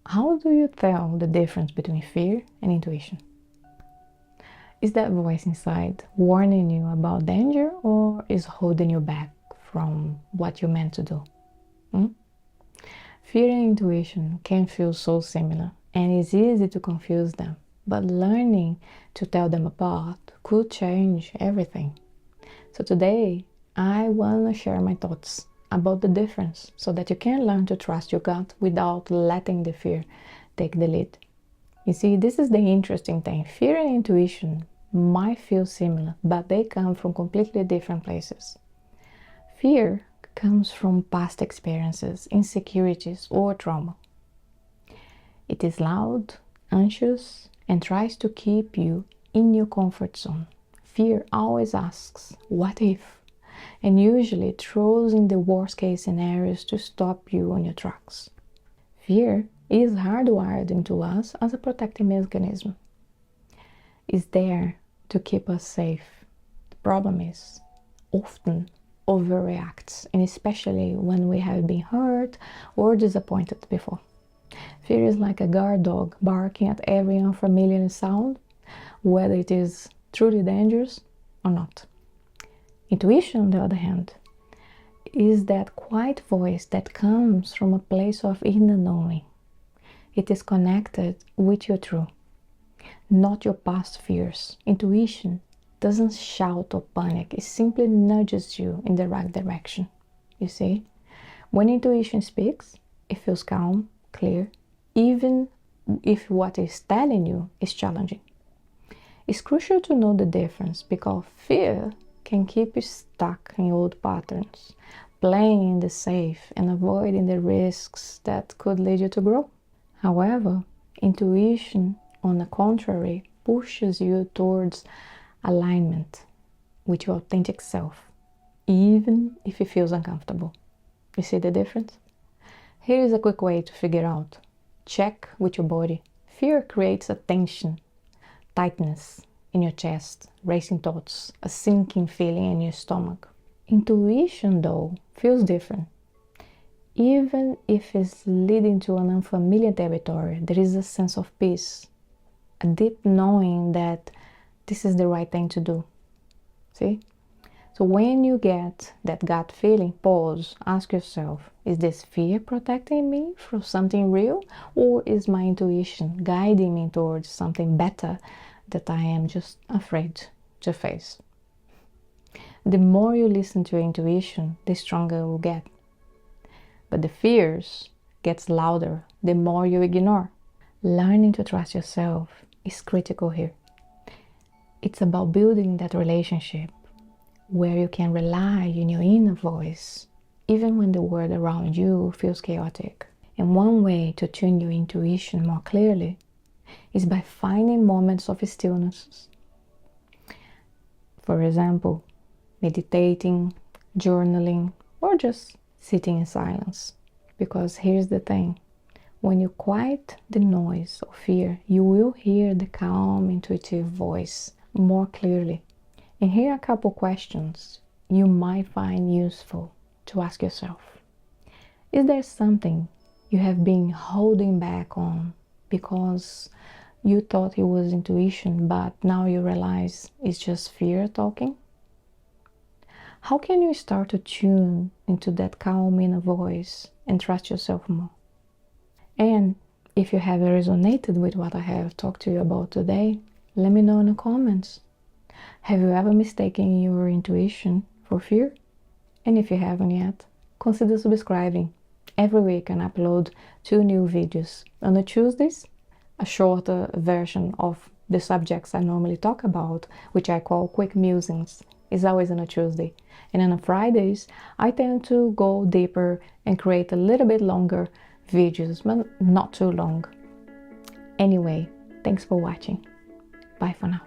how do you tell the difference between fear and intuition? Is that voice inside warning you about danger, or is holding you back from what you meant to do? Fear and intuition can feel so similar, and it's easy to confuse them, but learning to tell them apart could change everything. So today, I want to share my thoughts about the difference so that you can learn to trust your gut without letting the fear take the lead. You see, this is the interesting thing. Fear and intuition might feel similar, but they come from completely different places. Fear comes from past experiences, insecurities, or trauma. It is loud, anxious, and tries to keep you in your comfort zone. Fear always asks, what if? And usually throws in the worst case scenarios to stop you on your tracks. Fear is hardwired into us as a protective mechanism. It's there to keep us safe. The problem is, often overreacts, and especially when we have been hurt or disappointed before. Fear is like a guard dog barking at every unfamiliar sound, whether it is truly dangerous or not. Intuition, on the other hand, is that quiet voice that comes from a place of inner knowing. It is connected with your truth, not your past fears. Intuition doesn't shout or panic, it simply nudges you in the right direction. You see, when intuition speaks, it feels calm, clear, even if what it's telling you is challenging. It's crucial to know the difference because fear can keep you stuck in old patterns, playing in the safe and avoiding the risks that could lead you to grow. However, intuition, on the contrary, pushes you towards alignment with your authentic self, even if it feels uncomfortable. You see the difference? Here is a quick way to figure out. Check with your body. Fear creates a tension, tightness in your chest, racing thoughts, a sinking feeling in your stomach. Intuition, though, feels different. Even if it's leading to an unfamiliar territory, there is a sense of peace, a deep knowing that this is the right thing to do. See? So when you get that gut feeling, pause, ask yourself, is this fear protecting me from something real, or is my intuition guiding me towards something better that I am just afraid to face? The more you listen to your intuition, the stronger it will get. But the fears gets louder the more you ignore. Learning to trust yourself is critical here. It's about building that relationship where you can rely on your inner voice, even when the world around you feels chaotic. And one way to tune your intuition more clearly is by finding moments of stillness. For example, meditating, journaling, or just sitting in silence. Because here's the thing, when you quiet the noise of fear, you will hear the calm, intuitive voice more clearly. And here are a couple questions you might find useful to ask yourself. Is there something you have been holding back on because you thought it was intuition, but now you realize it's just fear talking? How can you start to tune into that calm inner voice and trust yourself more? And if you have resonated with what I have talked to you about today, let me know in the comments. Have you ever mistaken your intuition for fear? And if you haven't yet, consider subscribing. Every week I upload 2 new videos. On the Tuesdays, a shorter version of the subjects I normally talk about, which I call quick musings, is always on a Tuesday. And on Fridays, I tend to go deeper and create a little bit longer videos, but not too long. Anyway, thanks for watching. Bye for now.